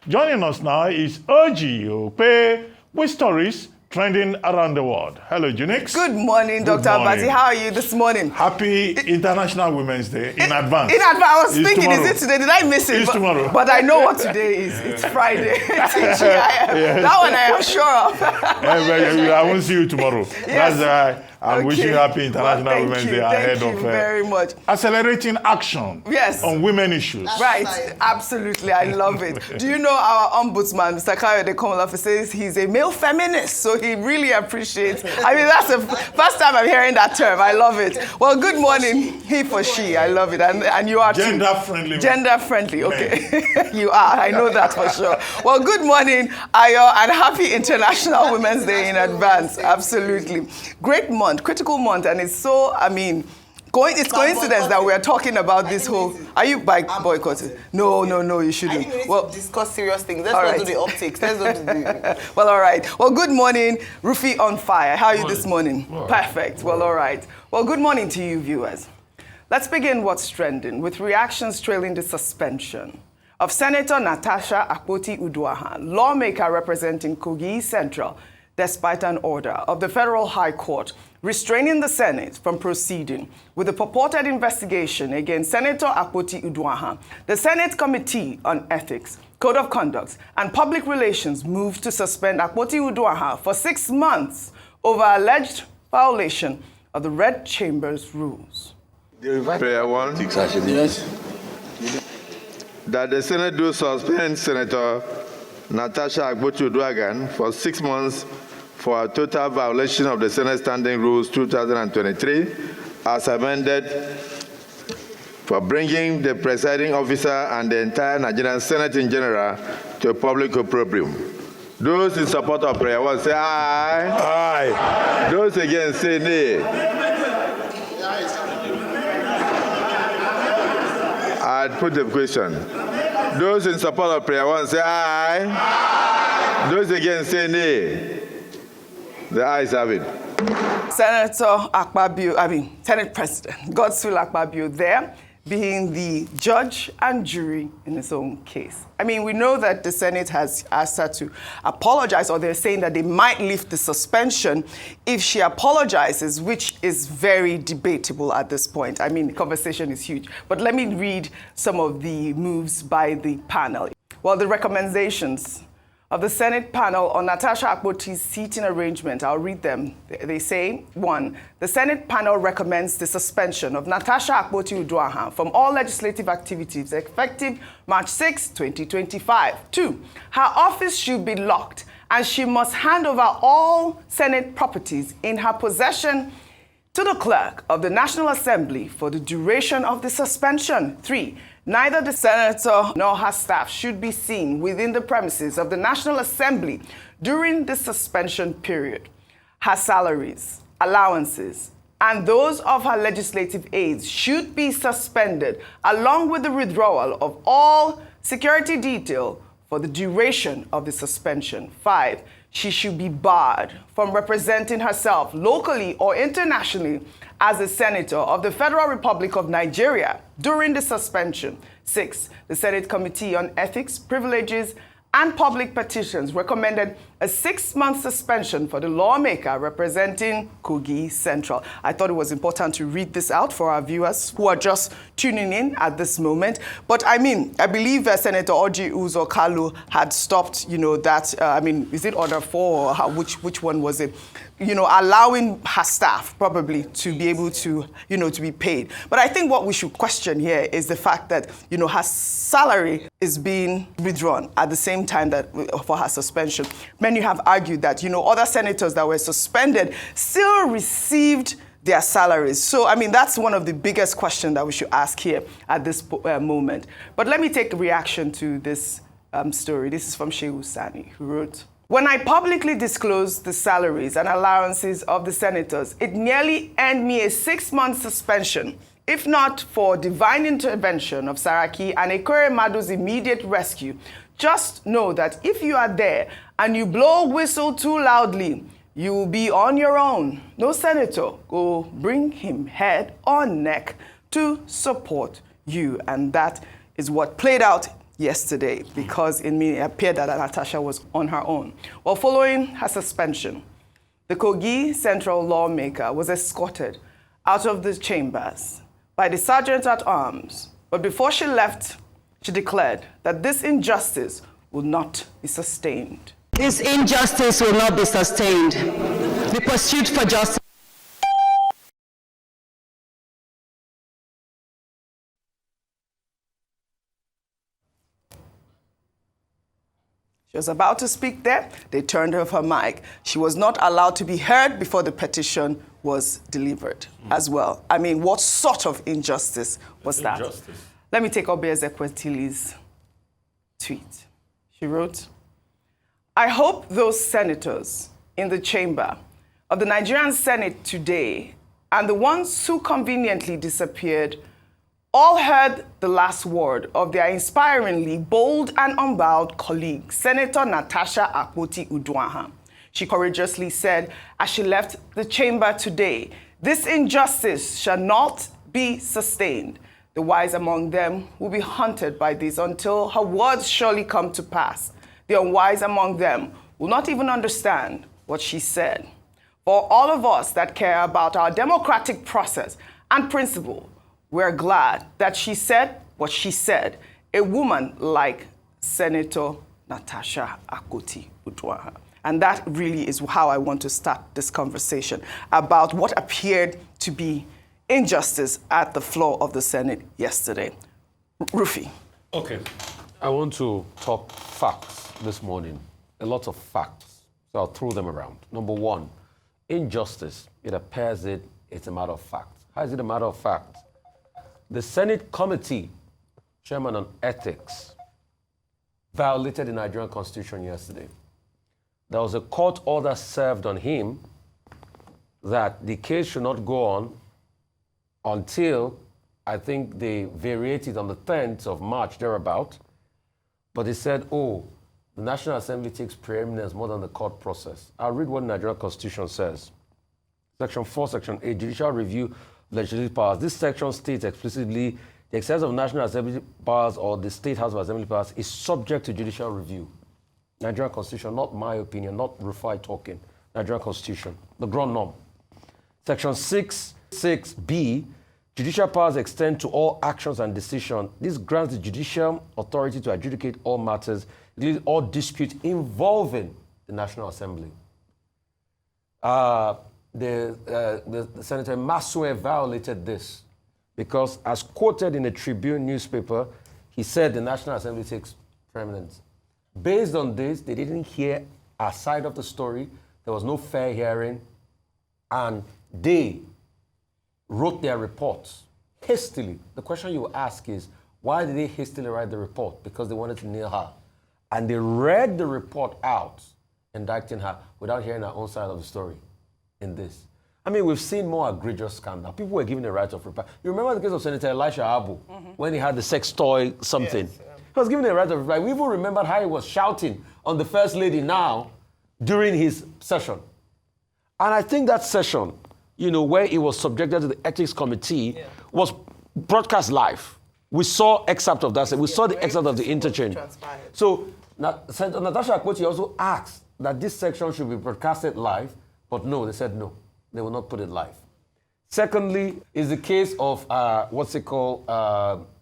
Joining us now is OjyOkpe with stories trending around the world. Hello, Junix. Good morning, Dr. Abati. How are you this morning? Happy International Women's Day in advance. In advance. I was thinking, tomorrow. is it today? Did I miss it? It's tomorrow. But I know what today is. It's Friday. Yes. That one I am sure of. I won't see you tomorrow. Yes. That's why I'm wishing you happy International Women's Day ahead Thank of you very much. accelerating action on women issues. Right. Absolutely. I love it. Do you know our ombudsman, Mr. Kayode Komolafe, says he's a male feminist, so he really appreciates. I mean, that's the first time I'm hearing that term. I love it. Well, good morning, he for she. I love it. And you are Gender friendly. Gender friendly, okay. You are. I know that for sure. Well, good morning, Ayo, and happy International Women's Day in advance. Absolutely. Great month. Critical month, and it's so, I mean, it's coincidence that we're talking about this whole. Are you boycotting? No, you shouldn't. I think we need to discuss serious things. Let's not do the optics. Let's not do the. Well, all right. Well, good morning, Rufi on fire. How are you this morning? Perfect. Well, all right. Well, good morning to you, viewers. Let's begin what's trending with reactions trailing the suspension of Senator Natasha Akpoti-Uduaghan, lawmaker representing Kogi Central, despite an order of the Federal High Court restraining the Senate from proceeding with a purported investigation against Senator Akpoti-Uduaghan. The Senate Committee on Ethics, Code of Conduct, and Public Relations moved to suspend Akpoti-Uduaghan for 6 months over alleged violation of the Red Chamber's rules. Prayer 1. Yes. That the Senate do suspend Senator Natasha Akpoti-Uduaghan for 6 months for a total violation of the Senate Standing Rules 2023 as amended for bringing the presiding officer and the entire Nigerian Senate in general to a public opprobrium. Those in support of prayer 1 say aye. Aye. Those against say nay. I'd put the question. Those in support of prayer 1 say aye. Aye. Those against say nay. The ayes have it. Senator Akpabio, Senate President Godswill Akpabio there being the judge and jury in his own case. I mean, we know that the Senate has asked her to apologize, or they're saying that they might lift the suspension if she apologizes, which is very debatable at this point. I mean, the conversation is huge. But let me read some of the moves by the panel. Well, the recommendations of the Senate panel on Natasha Akpoti's seating arrangement. I'll read them. They say, 1, the Senate panel recommends the suspension of Natasha Akpoti-Uduaghan from all legislative activities effective March 6, 2025. 2, her office should be locked and she must hand over all Senate properties in her possession to the clerk of the National Assembly for the duration of the suspension. 3, neither the senator nor her staff should be seen within the premises of the National Assembly during the suspension period. Her salaries, allowances, and those of her legislative aides should be suspended, along with the withdrawal of all security detail for the duration of the suspension. 5, she should be barred from representing herself locally or internationally as a senator of the Federal Republic of Nigeria during the suspension. 6, the Senate Committee on Ethics, Privileges, and Public Petitions recommended a 6-month suspension for the lawmaker representing Kogi Central. I thought it was important to read this out for our viewers who are just tuning in at this moment. But I mean, I believe Senator Oji had stopped, that, is it order 4 or which one was it? Allowing her staff probably to be able to, to be paid. But I think what we should question here is the fact that, her salary is being withdrawn at the same time that for her suspension. Many have argued that, other senators that were suspended still received their salaries. So, that's one of the biggest questions that we should ask here at this moment. But let me take a reaction to this story. This is from Shehu Sani, who wrote, "When I publicly disclosed the salaries and allowances of the senators, it nearly earned me a 6-month suspension. If not for divine intervention of Saraki and Ekore Mado's immediate rescue, just know that if you are there and you blow whistle too loudly, you will be on your own. No senator will bring him head or neck to support you." And that is what played out yesterday because it appeared that Natasha was on her own. Well, following her suspension, the Kogi Central lawmaker was escorted out of the chambers by the sergeant-at-arms. But before she left, she declared that this injustice will not be sustained. This injustice will not be sustained. The pursuit for justice. She was about to speak there. They turned off her mic. She was not allowed to be heard before the petition was delivered as well. I mean, what sort of injustice was that? Let me take OjyOkpe's tweet. She wrote, I hope those senators in the chamber of the Nigerian Senate today and the ones who conveniently disappeared all heard the last word of their inspiringly bold and unbowed colleague, Senator Natasha Akpoti-Uduaghan. She courageously said, as she left the chamber today, this injustice shall not be sustained. The wise among them will be haunted by this until her words surely come to pass. The unwise among them will not even understand what she said. For all of us that care about our democratic process and principle, we're glad that she said what she said, a woman like Senator Natasha Akpoti-Uduaghan. And that really is how I want to start this conversation about what appeared to be injustice at the floor of the Senate yesterday. Rufy. Okay. I want to talk facts this morning, a lot of facts. So I'll throw them around. Number one, injustice. It appears it's a matter of fact. How is it a matter of fact? The Senate Committee, Chairman on Ethics, violated the Nigerian Constitution yesterday. There was a court order served on him that the case should not go on until, I think they variated on the 10th of March, thereabout. But they said, oh, the National Assembly takes preeminence more than the court process. I'll read what the Nigerian Constitution says. Section 4, Section 8, Judicial Review Legislative Powers. This section states explicitly the exercise of National Assembly powers or the State House of Assembly powers is subject to judicial review. Nigerian Constitution, not my opinion, not Rufai talking. Nigerian Constitution, the ground norm. Section 6(b), judicial powers extend to all actions and decisions. This grants the judicial authority to adjudicate all matters, all disputes involving the National Assembly. The Senator Masue violated this because, as quoted in a Tribune newspaper, he said the National Assembly takes preeminence. Based on this, they didn't hear our side of the story. There was no fair hearing, and they wrote their reports hastily. The question you ask is, why did they hastily write the report? Because they wanted to nail her. And they read the report out, indicting her, without hearing her own side of the story in this. I mean, we've seen more egregious scandal. People were given the right of reply. You remember the case of Senator Elisha Abu, when he had the sex toy something? Yes, yeah. He was given the right of reply. We even remembered how he was shouting on the First Lady now during his session. And I think that session, where he was subjected to the Ethics Committee, was broadcast live. We saw excerpt of that. We saw the excerpt of the interchange. So Senator Natasha Akpoti also asked that this section should be broadcasted live, but no, they said no. They will not put it live. Secondly, is the case of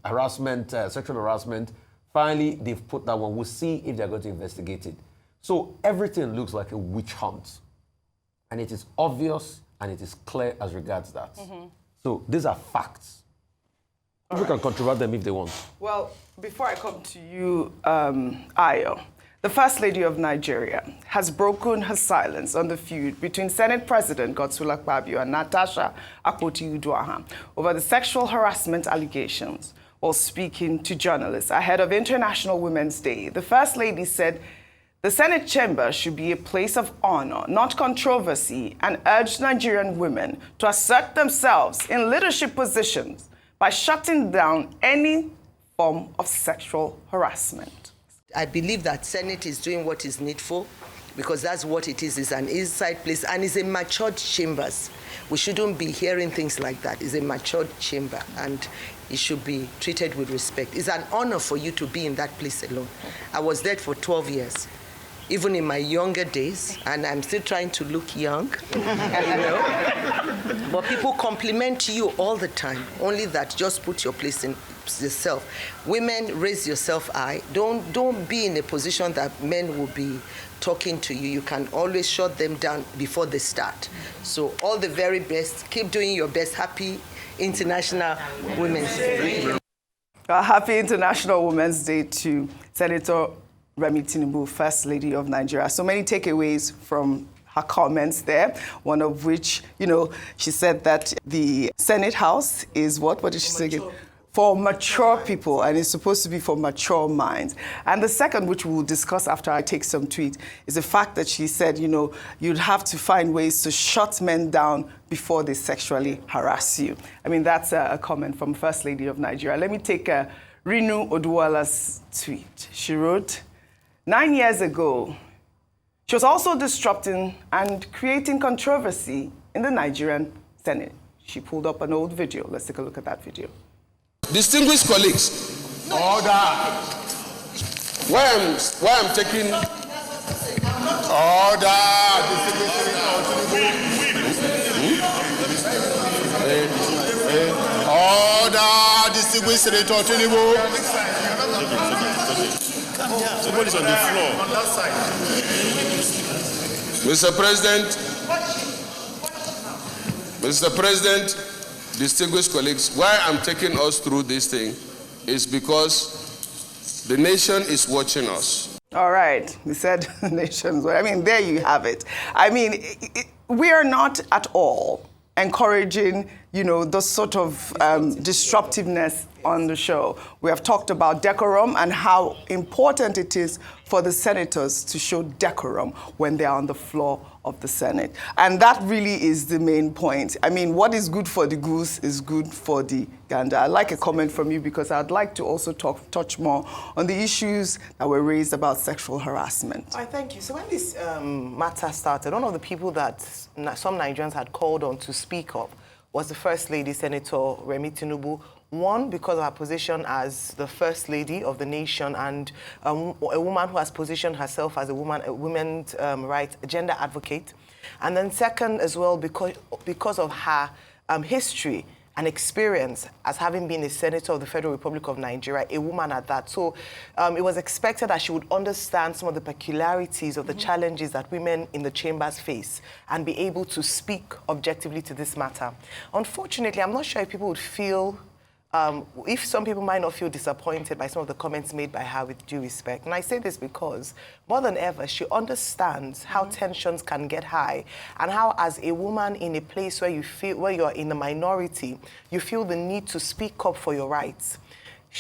harassment, sexual harassment. Finally, they've put that one. We'll see if they're going to investigate it. So everything looks like a witch hunt. And it is obvious and it is clear as regards that. So these are facts. People can controvert them if they want. Well, before I come to you, Ayo, the First Lady of Nigeria has broken her silence on the feud between Senate President Godswill Akpabio and Natasha Akpoti-Uduaghan over the sexual harassment allegations. While speaking to journalists ahead of International Women's Day, the First Lady said the Senate chamber should be a place of honor, not controversy, and urged Nigerian women to assert themselves in leadership positions by shutting down any form of sexual harassment. I believe that Senate is doing what is needful. because that's what it is. It's an inside place, and it's a matured chambers. We shouldn't be hearing things like that. It's a matured chamber, and it should be treated with respect. It's an honor for you to be in that place alone. I was there for 12 years, even in my younger days, and I'm still trying to look young, you know. But people compliment you all the time. Only that, just put your place in yourself. Women, raise yourself high. Don't be in a position that men will be talking to you. You can always shut them down before they start. So all the very best. Keep doing your best. Happy International Women's Day. Happy International Women's Day to Senator Remi Tinubu, First Lady of Nigeria. So many takeaways from her comments there, one of which, you know, she said that the Senate House is what? What did she say again? For mature people, and it's supposed to be for mature minds. And the second, which we'll discuss after I take some tweets, is the fact that she said, you know, you'd have to find ways to shut men down before they sexually harass you. I mean, that's a comment from First Lady of Nigeria. Let me take Renu Oduwala's tweet. She wrote, 9 years ago, she was also disrupting and creating controversy in the Nigerian Senate. She pulled up an old video. Let's take a look at that video. Distinguished colleagues, order. Why I'm taking order. Order, distinguished Senator Tinubu. Somebody's on the floor. Mr. President, distinguished colleagues, why I'm taking us through this thing is because the nation is watching us. All right, we said nations. I mean, there you have it. I mean, we are not at all encouraging, you know, the sort of disruptiveness on the show. We have talked about decorum and how important it is for the senators to show decorum when they are on the floor of the Senate. And that really is the main point. I mean, what is good for the goose is good for the gander. I'd like a comment from you because I'd like to also touch more on the issues that were raised about sexual harassment. Thank you. So when this matter started, one of the people that some Nigerians had called on to speak up was the First Lady, Senator Remi Tinubu. One, because of her position as the First Lady of the nation and a woman who has positioned herself as a women's rights gender advocate. And then second as well, because of her history and experience as having been a senator of the Federal Republic of Nigeria, a woman at that. So it was expected that she would understand some of the peculiarities of the challenges that women in the chambers face and be able to speak objectively to this matter. Unfortunately, I'm not sure if people would feel if some people might not feel disappointed by some of the comments made by her, with due respect. And I say this because, more than ever, she understands how tensions can get high and how, as a woman in a place where you're in the minority, you feel the need to speak up for your rights.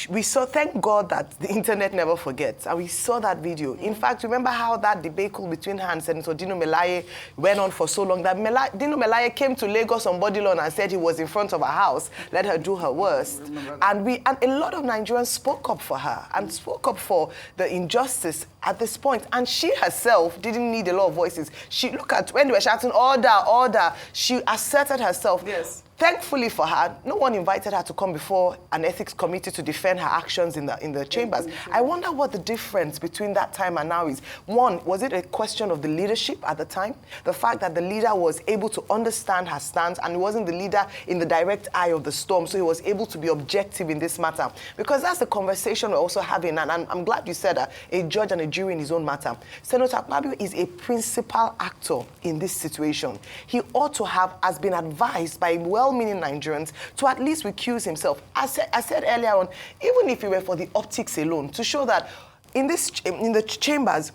We saw, thank God that the internet never forgets, and we saw that video. In fact, remember how that debacle between her and Senator Dino Melaye went on for so long that Dino Melaye came to Lagos on body loan and said he was in front of her house, let her do her worst. And a lot of Nigerians spoke up for her and spoke up for the injustice at this point. And she herself didn't need a lot of voices. Look at when they were shouting, order, order, she asserted herself. Yes. Thankfully for her, no one invited her to come before an ethics committee to defend her actions in the chambers. I wonder what the difference between that time and now is. One, was it a question of the leadership at the time? The fact that the leader was able to understand her stance and wasn't the leader in the direct eye of the storm, so he was able to be objective in this matter. Because that's the conversation we're also having, and I'm glad you said that, a judge and a jury in his own matter. Senator Akpabio is a principal actor in this situation. He ought to has been advised by well-meaning Nigerians to at least recuse himself. I said earlier on, even if it were for the optics alone, to show that in the chambers,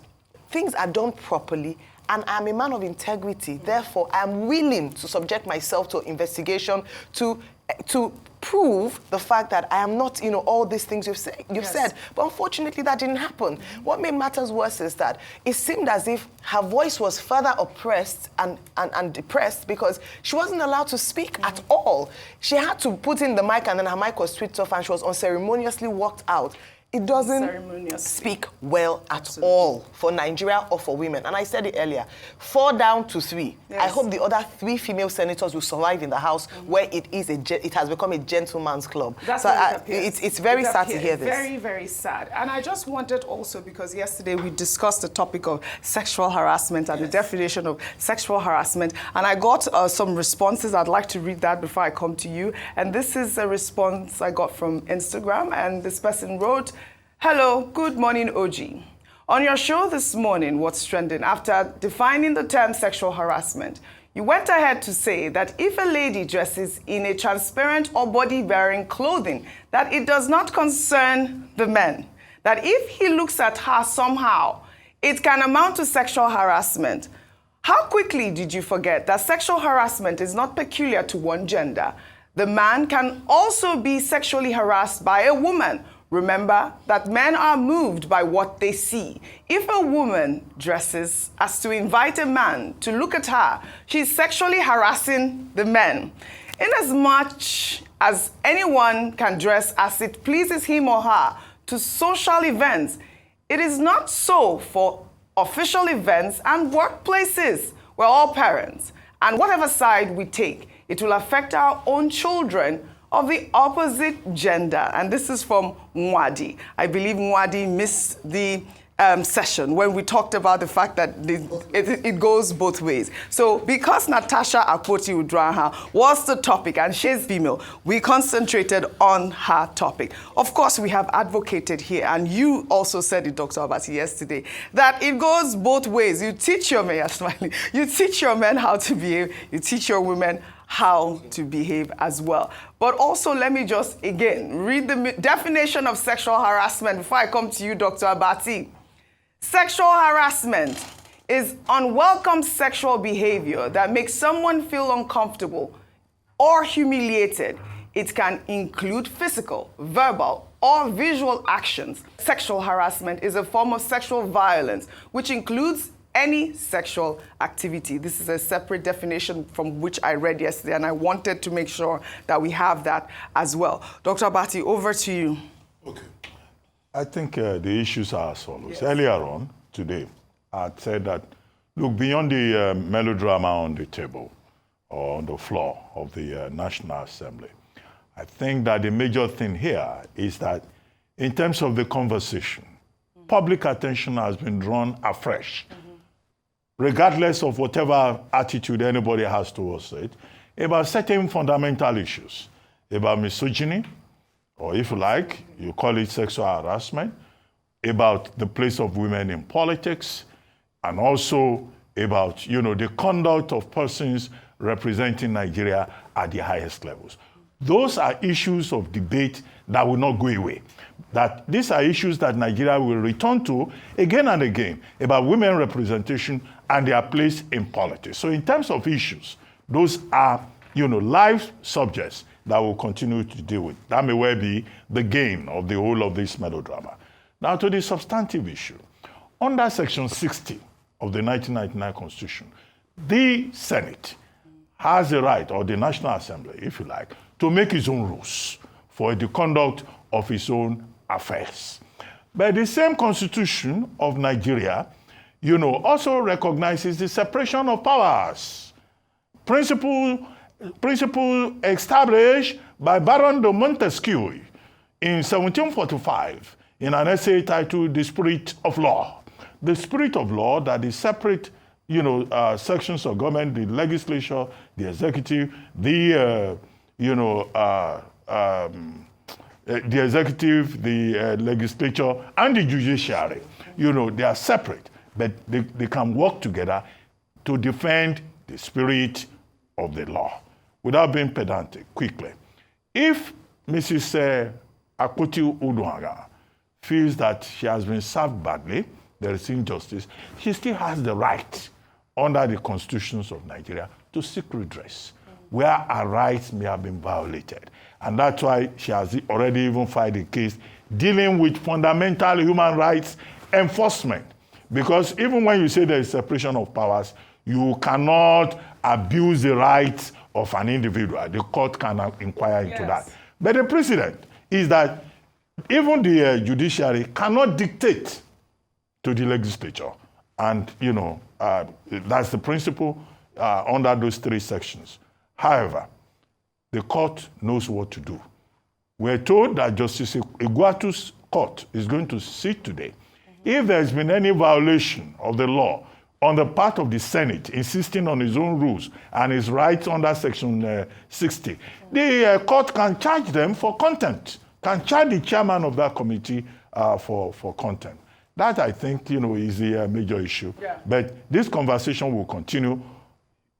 things are done properly, and I'm a man of integrity. Therefore, I'm willing to subject myself to investigation to prove the fact that I am not, all these things you've said. But unfortunately, that didn't happen. What made matters worse is that it seemed as if her voice was further oppressed and depressed because she wasn't allowed to speak at all. She had to put in the mic, and then her mic was switched off, and she was unceremoniously walked out. it doesn't Ceremonious. speak well at all for Nigeria or for women. And I said it earlier, 4 down to 3. Yes. I hope the other 3 female senators will survive in the House where it has become a gentleman's club. That's so what it appears. it's very It sad to appears. hear this. Very, very sad. And I just wanted also, because yesterday we discussed the topic of sexual harassment and the definition of sexual harassment, and I got some responses. I'd like to read that before I come to you. And this is a response I got from Instagram, and this person wrote, "Hello, good morning, OG. On your show this morning, What's Trending, after defining the term sexual harassment, you went ahead to say that if a lady dresses in a transparent or body-bearing clothing, that it does not concern the men. That if he looks at her somehow, it can amount to sexual harassment. How quickly did you forget that sexual harassment is not peculiar to one gender? The man can also be sexually harassed by a woman. Remember that men are moved by what they see. If a woman dresses as to invite a man to look at her, she's sexually harassing the men. Inasmuch as anyone can dress as it pleases him or her to social events, it is not so for official events and workplaces. We're all parents, and whatever side we take, it will affect our own children of the opposite gender." And this is from Mwadi. I believe Mwadi missed the session when we talked about the fact that it goes both ways. So because Natasha Akpoti-Uduaghan was the topic and she's female, we concentrated on her topic. Of course, we have advocated here, and you also said it, Dr. Abati, yesterday, that it goes both ways. You teach your men, you're smiling, you teach your men how to behave, you teach your women how to behave as well. But also, let me just, again, read the definition of sexual harassment before I come to you, Dr. Abati. Sexual harassment is unwelcome sexual behavior that makes someone feel uncomfortable or humiliated. It can include physical, verbal, or visual actions. Sexual harassment is a form of sexual violence, which includes any sexual activity. This is a separate definition from which I read yesterday, and I wanted to make sure that we have that as well. Dr. Abati, over to you. Okay. I think the issues are as follows. Yes. Earlier on today, I said that, look, beyond the melodrama on the table or on the floor of the National Assembly, I think that the major thing here is that in terms of the conversation, public attention has been drawn afresh, regardless of whatever attitude anybody has towards it, about certain fundamental issues, about misogyny, or if you like, you call it sexual harassment, about the place of women in politics, and also about, the conduct of persons representing Nigeria at the highest levels. Those are issues of debate that will not go away. That these are issues that Nigeria will return to again and again about women representation and their place in politics. So in terms of issues, those are, live subjects that we'll continue to deal with. That may well be the gain of the whole of this melodrama. Now to the substantive issue. Under Section 60 of the 1999 Constitution, the Senate has the right, or the National Assembly, if you like, to make its own rules for the conduct of its own affairs. But the same Constitution of Nigeria, also recognizes the separation of powers. Principle established by Baron de Montesquieu in 1745 in an essay titled The Spirit of Law. The spirit of law, that is separate, sections of government, the legislature, the executive, the legislature, and the judiciary. They are separate, but they can work together to defend the spirit of the law. Without being pedantic, quickly, if Mrs. Akpoti-Uduaghan feels that she has been served badly, there is injustice, she still has the right, under the constitutions of Nigeria, to seek redress where her rights may have been violated. And that's why she has already even filed a case dealing with fundamental human rights enforcement. Because even when you say there is separation of powers, you cannot abuse the rights of an individual. The court can inquire into that. But the precedent is that even the judiciary cannot dictate to the legislature. And, that's the principle under those 3 sections. However, the court knows what to do. We're told that Justice Iguatu's court is going to sit today. If there's been any violation of the law on the part of the Senate insisting on its own rules and its rights under Section 60, the court can charge them for contempt, can charge the chairman of that committee for contempt. That, I think, is a major issue. Yeah. But this conversation will continue.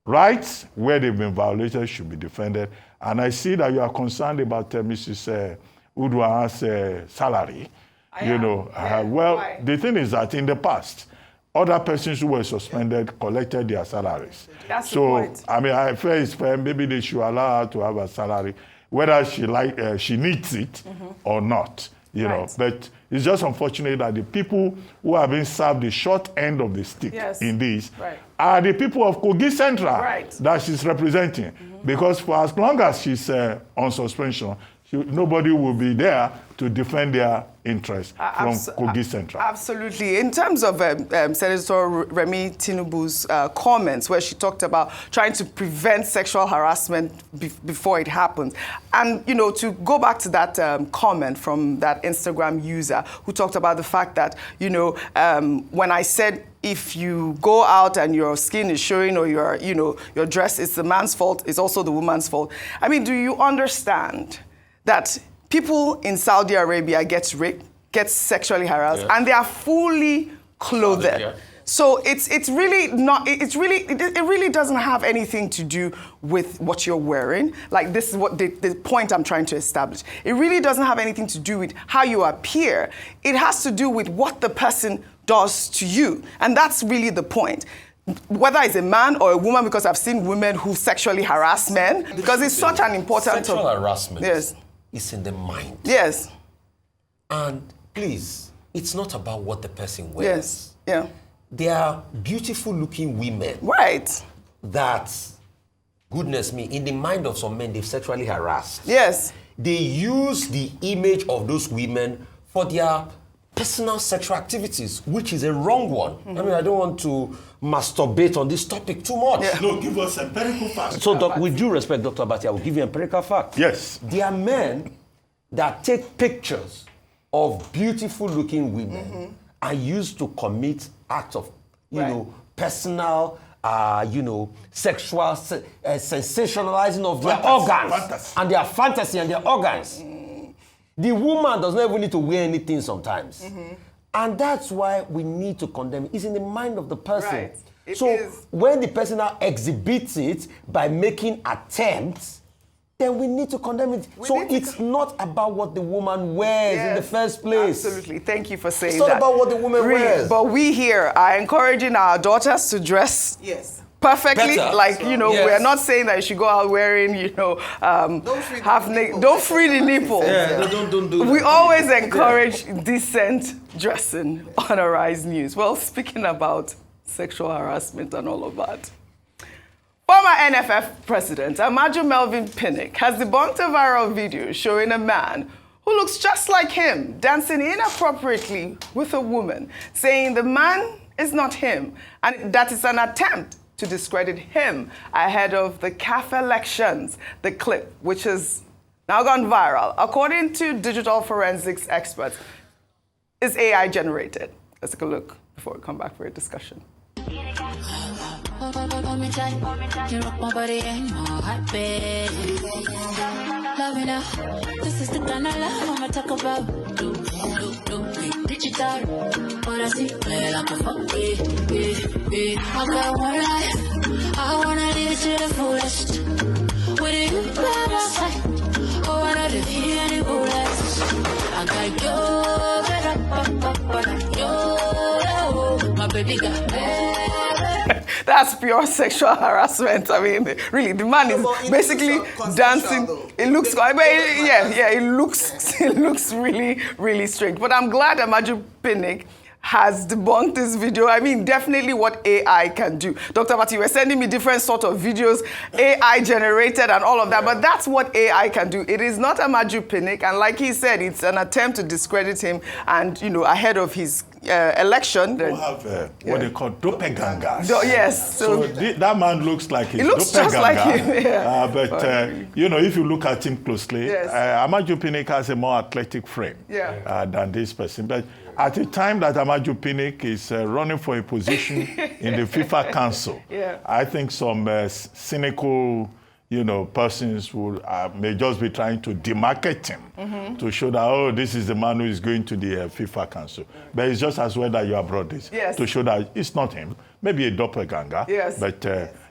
Rights where they've been violated should be defended. And I see that you are concerned about Mrs. Uduaghan's salary. Why? The thing is that in the past, other persons who were suspended collected their salaries. That's the point. I feel it's fair. Maybe they should allow her to have a salary, whether she needs it or not. But it's just unfortunate that the people who have been served the short end of the stick in this are the people of Kogi Central that she's representing. Because for as long as she's on suspension, nobody will be there to defend their interests from Kogi Central. Absolutely. In terms of Senator Remi Tinubu's comments, where she talked about trying to prevent sexual harassment before it happens, and, to go back to that comment from that Instagram user who talked about the fact that, when I said, if you go out and your skin is showing or your dress, it's the man's fault, it's also the woman's fault. I mean, do you understand that people in Saudi Arabia get raped, get sexually harassed, and they are fully clothed? Yeah. So it really doesn't have anything to do with what you're wearing. Like, this is what the point I'm trying to establish. It really doesn't have anything to do with how you appear. It has to do with what the person does to you. And that's really the point. Whether it's a man or a woman, because I've seen women who sexually harass men, because it's such an important... Sexual harassment is in the mind. Yes. And please, it's not about what the person wears. Yes, yeah. There are beautiful looking women. Right. That, goodness me, in the mind of some men, they've sexually harassed. Yes. They use the image of those women for their personal sexual activities, which is a wrong one. I don't want to masturbate on this topic too much. Yeah. No, give us empirical facts. So, with due respect, Dr. Abati, I will give you empirical facts. Yes. There are men that take pictures of beautiful looking women and use to commit acts of, personal, sexual sensationalizing of their organs and their fantasy and their organs. The woman does not even need to wear anything sometimes. And that's why we need to condemn it. It's in the mind of the person. Right. So when the person now exhibits it by making attempts, then we need to condemn it. It's not about what the woman wears in the first place. Absolutely. Thank you for saying that. It's not about what the woman wears. But we here are encouraging our daughters to dress perfectly. Better. We're not saying that you should go out wearing, don't free the nipple. Yeah, don't do that. We always encourage decent dressing on Arise News. Well, speaking about sexual harassment and all of that, former NFF President Amaju Melvin Pinnick has debunked a viral video showing a man who looks just like him dancing inappropriately with a woman, saying the man is not him, and that is an attempt to discredit him ahead of the CAF elections. The clip, which has now gone viral, according to digital forensics experts, is AI generated. Let's take a look before we come back for a discussion. This is the kind of love I'ma talk about. Digital, but I see play like a funky. I got one life, I wanna live to the fullest. With you by my side, oh I don't hear any bullets. I got yo, my baby got That's pure sexual harassment. I mean, really, the man is basically dancing. It looks, it looks really, really strange. But I'm glad Amaju Pinnick has debunked this video. I mean, definitely what AI can do. Dr. Bati, you were sending me different sort of videos, AI generated and all of that, but that's what AI can do. It is not Amaju Pinnick, and like he said, it's an attempt to discredit him and, you know, ahead of his election. We have what they call doppelgangers. Yes. So that man looks like he's looks just like him. Yeah. But you know, if you look at him closely, Amaju Pinnick has a more athletic frame than this person. But at the time that Amaju Pinnick is running for a position in the FIFA Council, I think some cynical, you know, persons will may just be trying to demarcate him to show that, oh, this is the man who is going to the FIFA Council. But it's just as well that you have brought this to show that it's not him. Maybe a doppelganger. But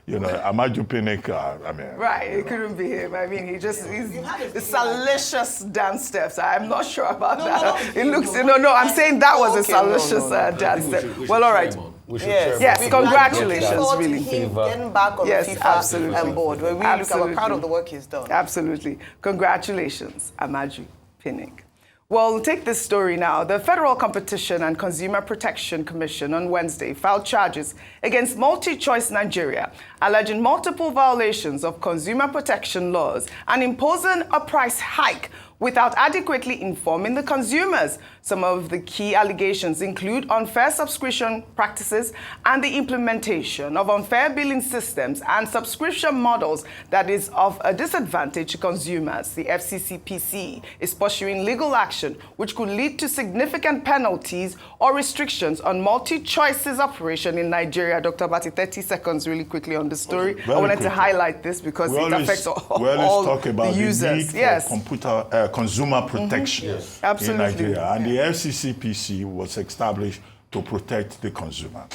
you know, Amaju Pinnick, I mean... Right, it couldn't be him. I mean, he's the salacious dance steps. I'm not sure about that. It looks... No, I'm saying that was a salacious dance step. Well, all right. Yes, congratulations, really. Getting back on the FIFA board. We're really proud of the work he's done. Absolutely. Congratulations, Amaju Pinnick. Well, we'll take this story now. The Federal Competition and Consumer Protection Commission on Wednesday filed charges against MultiChoice Nigeria, alleging multiple violations of consumer protection laws and imposing a price hike without adequately informing the consumers. Some of the key allegations include unfair subscription practices and the implementation of unfair billing systems and subscription models that is of a disadvantage to consumers. The FCCPC is pursuing legal action which could lead to significant penalties or restrictions on MultiChoice's operation in Nigeria. Dr. Bati, 30 seconds really quickly on the story. I wanted to highlight this because it affects all talk about the users. The need for consumer protection in Nigeria. And the FCCPC was established to protect the consumer.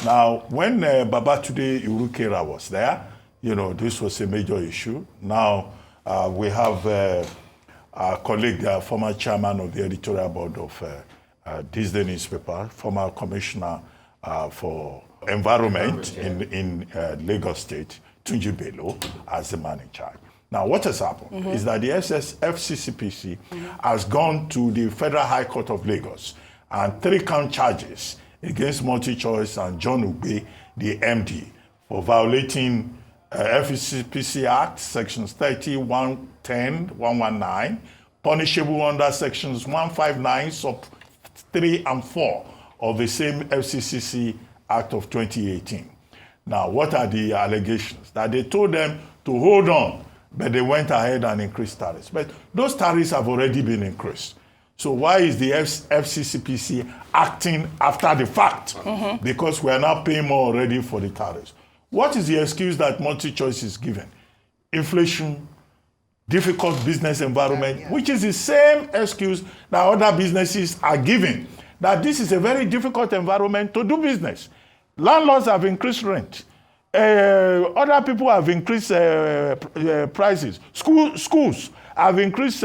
Now, when Babatunde Urukera was there, you know, this was a major issue. Now, we have our colleague, former chairman of the editorial board of this day newspaper, former commissioner for environment in Lagos State, Tunji Bello, as the man in charge. Now, what has happened is that the FCCPC has gone to the Federal High Court of Lagos and 3-count charges against MultiChoice and John Ugbe, the MD, for violating FCCPC Act, sections 30, 110, 119, punishable under sections 159, sub 3 and 4 of the same FCCC Act of 2018. Now, what are the allegations? That they told them to hold on, but they went ahead and increased tariffs. But those tariffs have already been increased. So why is the FCCPC acting after the fact? Because we are now paying more already for the tariffs. What is the excuse that MultiChoice is given? Inflation, difficult business environment, which is the same excuse that other businesses are giving, that this is a very difficult environment to do business. Landlords have increased rent. Other people have increased prices. Schools have increased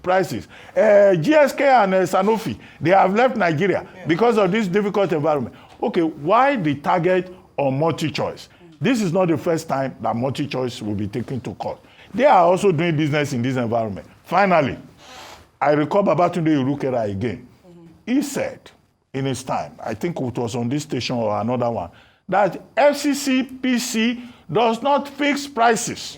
prices. GSK and Sanofi, they have left Nigeria because of this difficult environment. Okay, why the target on MultiChoice? This is not the first time that MultiChoice will be taken to court. They are also doing business in this environment. Finally, I recall Babatunde Urukera again. He said in his time, I think it was on this station or another one, that FCCPC does not fix prices,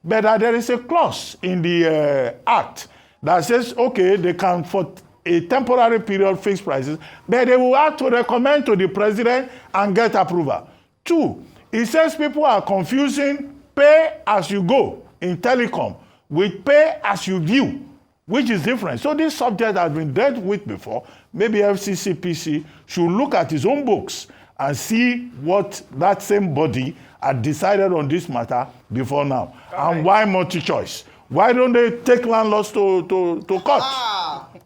but that there is a clause in the Act that says, okay, they can, for a temporary period, fix prices, but they will have to recommend to the president and get approval. 2, it says people are confusing pay as you go in telecom with pay as you view, which is different. So this subject has been dealt with before. Maybe FCCPC should look at his own books and see what that same body had decided on this matter before now. And why MultiChoice? Why don't they take landlords to court?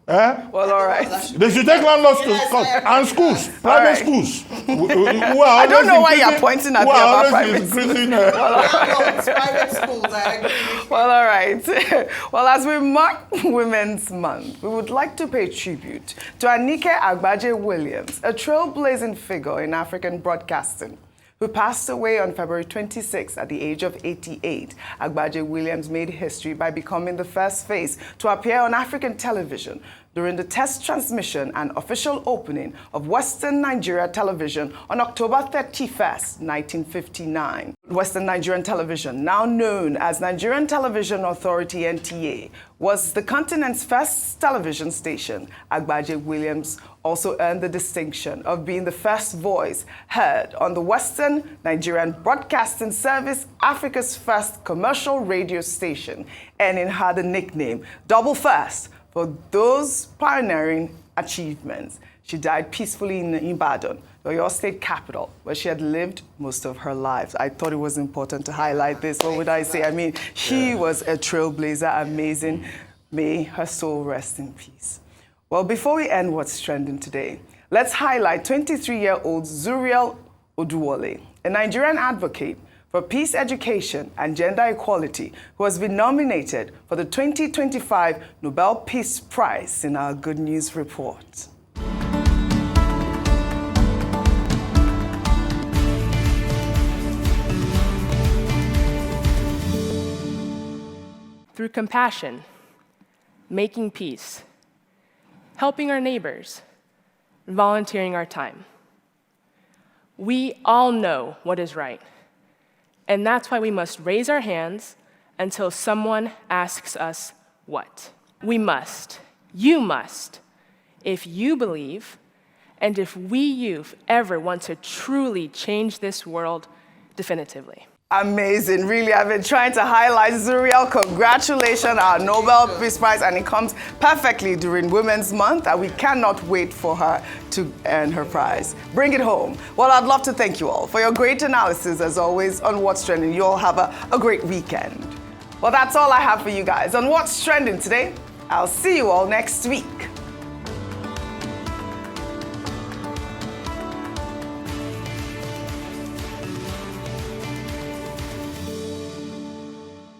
Well, all right. They should take landlords to court. And schools, private schools. I don't know why you're pointing at me about private schools. Private schools, I agree. Well, all right. Well, as we mark Women's Month, we would like to pay tribute to Anike Agbaje Williams, a trailblazing figure in African broadcasting. who passed away on February 26 at the age of 88. Agbaje Williams made history by becoming the first face to appear on African television during the test transmission and official opening of Western Nigeria Television on October 31st, 1959. Western Nigerian Television, now known as Nigerian Television Authority (NTA), was the continent's first television station. Agbaje Williams also earned the distinction of being the first voice heard on the Western Nigerian Broadcasting Service, Africa's first commercial radio station, earning her the nickname Double First for those pioneering achievements. She died peacefully in Ibadan, your state capital, where she had lived most of her life. I thought it was important to highlight this. What would I say? I mean, she was a trailblazer, amazing. May her soul rest in peace. Well, before we end What's Trending today, let's highlight 23-year-old Zuriel Oduwole, a Nigerian advocate for peace, education, and gender equality, who has been nominated for the 2025 Nobel Peace Prize in our Good News Report. Through compassion, making peace, helping our neighbors, volunteering our time. We all know what is right. And that's why we must raise our hands until someone asks us what. We must, you must, if you believe, and if we youth ever want to truly change this world definitively. Amazing, really. I've been trying to highlight Zuriel. Congratulations, our Nobel Peace Prize, and it comes perfectly during Women's Month, and we cannot wait for her to earn her prize. Bring it home. Well, I'd love to thank you all for your great analysis, as always, on What's Trending. You all have a great weekend. Well, that's all I have for you guys on What's Trending today. I'll see you all next week.